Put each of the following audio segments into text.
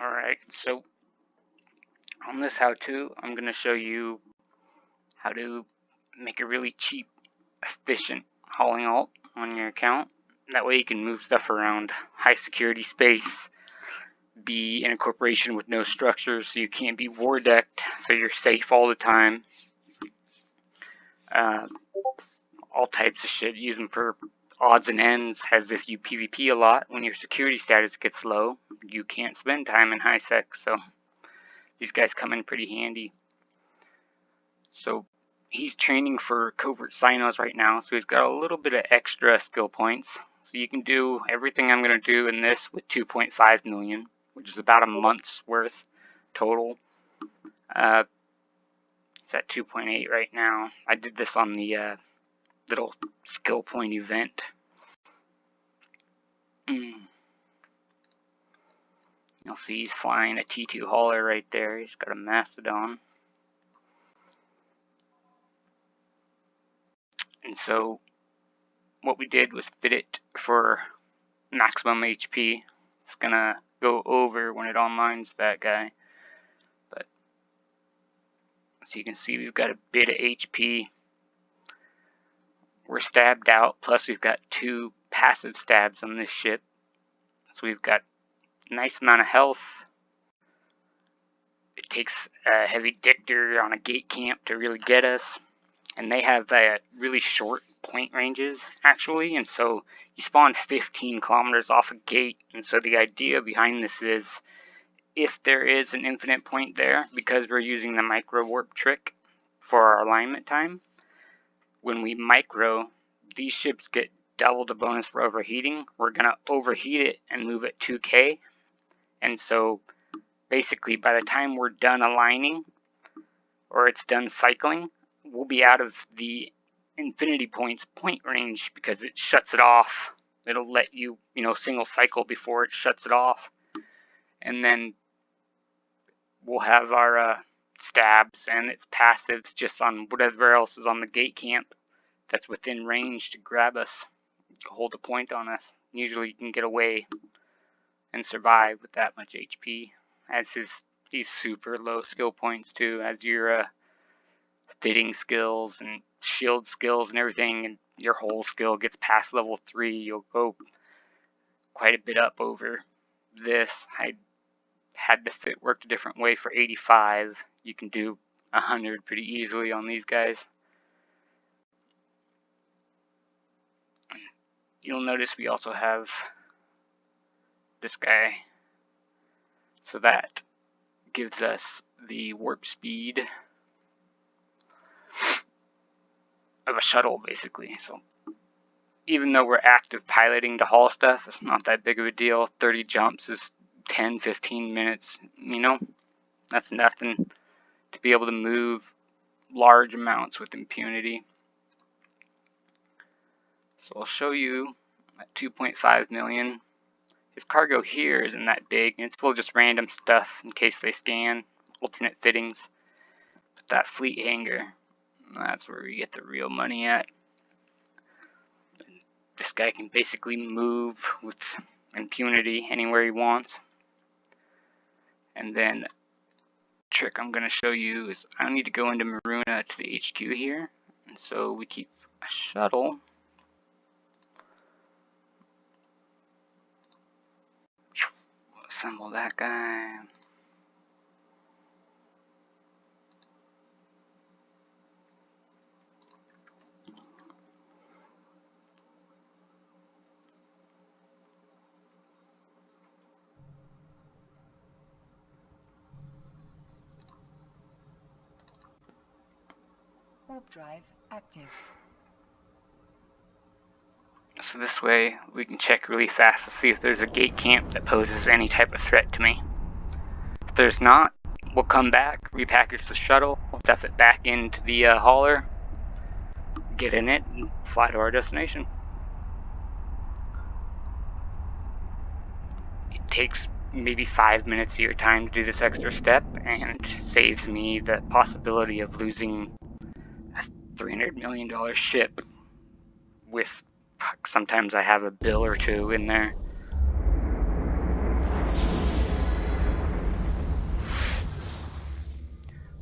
Alright, so on this how-to, I'm going to show you how to make a really cheap, efficient hauling alt on your account. That way you can move stuff around high security space, be in a corporation with no structure so you can't be war decked, so you're safe all the time. All types of shit. Use them for odds and ends, as if you PvP a lot. When your security status gets low, you can't spend time in high sec, so these guys come in pretty handy. So he's training for covert Cynos right now, so he's got a little bit of extra skill points. So you can do everything I'm going to do in this with 2.5 million, which is about a month's worth total. It's at 2.8 right now. I did this on the little skill point event. You'll see he's flying a T2 hauler right there. He's got a Mastodon. And so what we did was fit it for maximum HP. It's gonna go over when it onlines that guy. But so you can see we've got a bit of HP. We're stabbed out, plus we've got 2 passive stabs on this ship. So we've got a nice amount of health. It takes a heavy dictor on a gate camp to really get us. And they have really short point ranges, actually. And so you spawn 15 kilometers off a gate. And so the idea behind this is, if there is an infinite point there, because we're using the micro warp trick for our alignment time, when we micro, these ships get double the bonus for overheating. We're going to overheat it and move at 2K. And so basically by the time we're done aligning, or it's done cycling, we'll be out of the infinity points point range because it shuts it off. It'll let you, single cycle before it shuts it off. And then we'll have our stabs and its passives just on whatever else is on the gate camp that's within range to grab us, hold a point on us. Usually you can get away and survive with that much HP, as these super low skill points too, as your fitting skills and shield skills and everything, and your whole skill gets past level 3, you'll go quite a bit up over this. I had the fit worked a different way for 85. You can do 100 pretty easily on these guys. You'll notice we also have this guy, so that gives us the warp speed of a shuttle, basically. So even though we're active piloting to haul stuff, it's not that big of a deal. 30 jumps is 10-15 minutes, that's nothing to be able to move large amounts with impunity. So I'll show you at 2.5 million. His cargo here isn't that big, and it's full of just random stuff in case they scan, alternate fittings. But that fleet hangar, that's where we get the real money at. This guy can basically move with impunity anywhere he wants. And then the trick I'm going to show you is I need to go into Maruna to the HQ here. And so we keep a shuttle. Assemble that guy. Warp drive active. So this way we can check really fast to see if there's a gate camp that poses any type of threat to me. If there's not, we'll come back, repackage the shuttle, stuff it back into the hauler, get in it, and fly to our destination. It takes maybe 5 minutes of your time to do this extra step, and saves me the possibility of losing a $300 million ship with, sometimes I have a bill or two in there.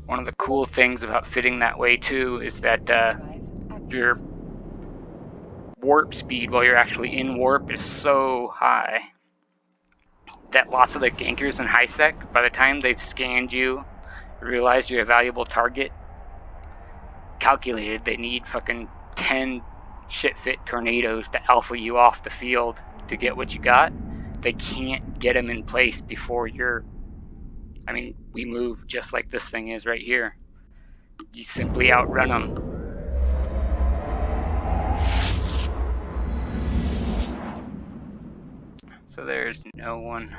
One of the cool things about fitting that way too is that your warp speed while you're actually in warp is so high that lots of the gankers in high sec, by the time they've scanned you, realized you're a valuable target, calculated they need fucking 10 shit-fit tornadoes to alpha you off the field to get what you got. They can't get them in place before you're... I mean, we move just like this thing is right here. You simply outrun them. So there's no one.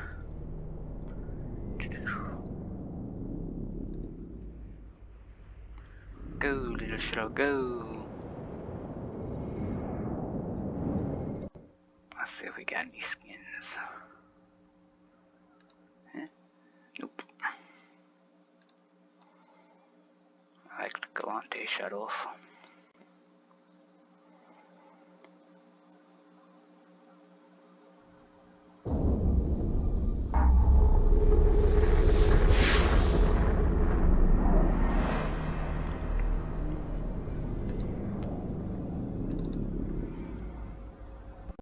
Go, little shuttle, go. Let's see if we got any skins. Nope. I like the Galante shuttles.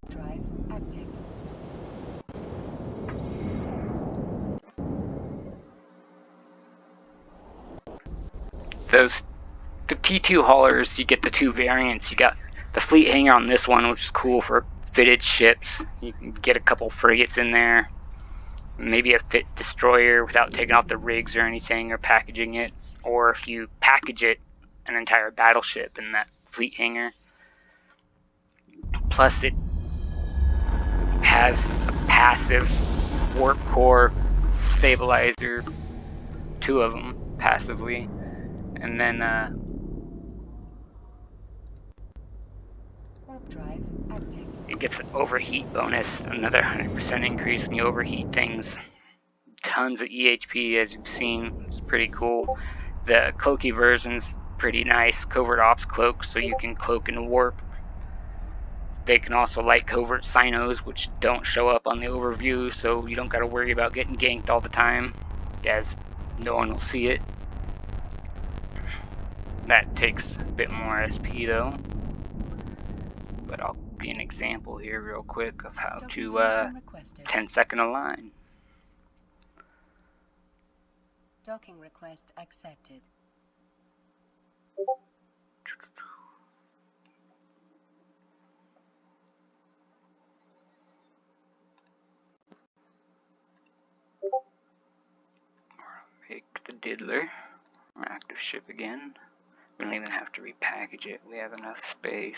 Drive active. The T2 haulers, you get the two variants. You got the fleet hangar on this one, which is cool for fitted ships. You can get a couple frigates in there, maybe a fit destroyer without taking off the rigs or anything or packaging it. Or if you package it, an entire battleship in that fleet hangar. Plus it has a passive warp core stabilizer, two of them passively, and then Warp drive active. it gets an overheat bonus, another 100% increase when you overheat things. Tons of EHP, as you've seen. It's pretty cool. The cloaky version's pretty nice. Covert ops cloak, so you can cloak and warp. They can also light covert Cynos, which don't show up on the overview, so you don't gotta worry about getting ganked all the time, as no one will see it. That takes a bit more SP though. But I'll give you an example here real quick of how to 10-second align. Docking request accepted. Make the diddler our active ship again. We don't even have to repackage it. We have enough space.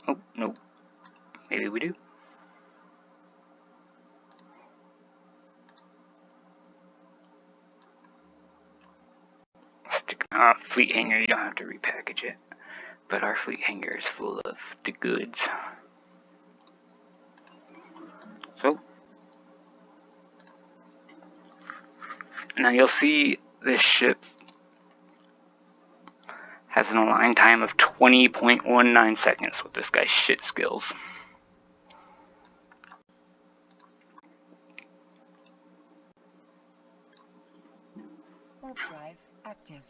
Oh, no. Maybe we do. Fleet hangar, you don't have to repackage it. But our fleet hangar is full of the goods. So, now you'll see this ship has an align time of 20.19 seconds with this guy's shit skills. Warp drive active.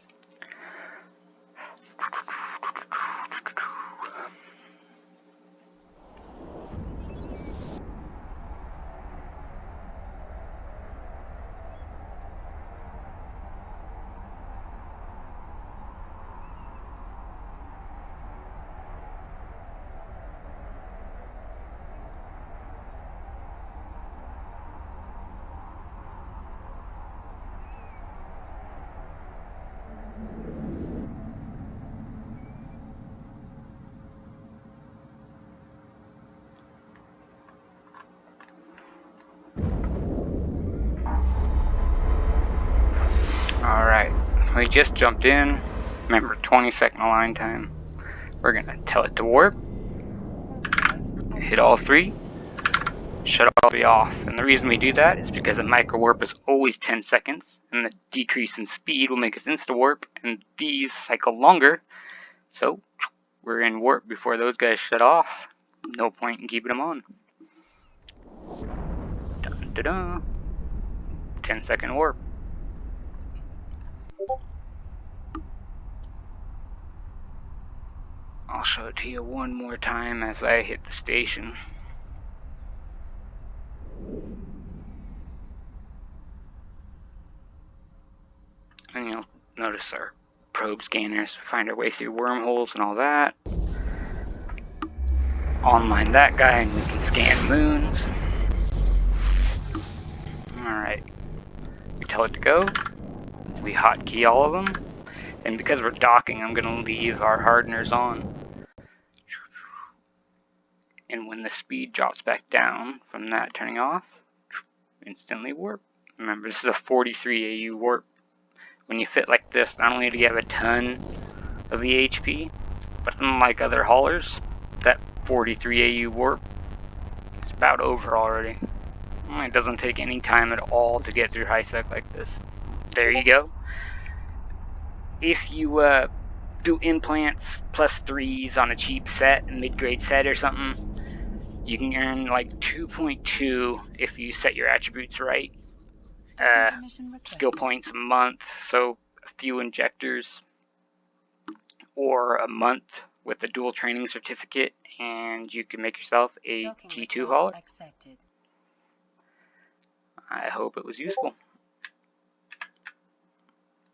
Alright, we just jumped in. Remember, 20-second align time. We're gonna tell it to warp. Hit all three. Shut all three off. And the reason we do that is because a micro warp is always 10 seconds, and the decrease in speed will make us insta warp, and these cycle longer. So, we're in warp before those guys shut off. No point in keeping them on. Dun, dun, dun. 10-second warp. I'll show it to you one more time as I hit the station. And you'll notice our probe scanners find our way through wormholes and all that. Online that guy and we can scan moons. Alright. We tell it to go. We hotkey all of them. And because we're docking, I'm going to leave our hardeners on. And when the speed drops back down from that turning off, instantly warp. Remember, this is a 43 AU warp. When you fit like this, not only do you have a ton of the HP, but unlike other haulers, that 43 AU warp is about over already. It doesn't take any time at all to get through high sec like this. There you go. If you do implants +3s on a cheap set, a mid-grade set or something, you can earn like 2.2 if you set your attributes right. Skill points a month, so a few injectors, or a month with a dual training certificate, and you can make yourself a G2 hauler. I hope it was useful.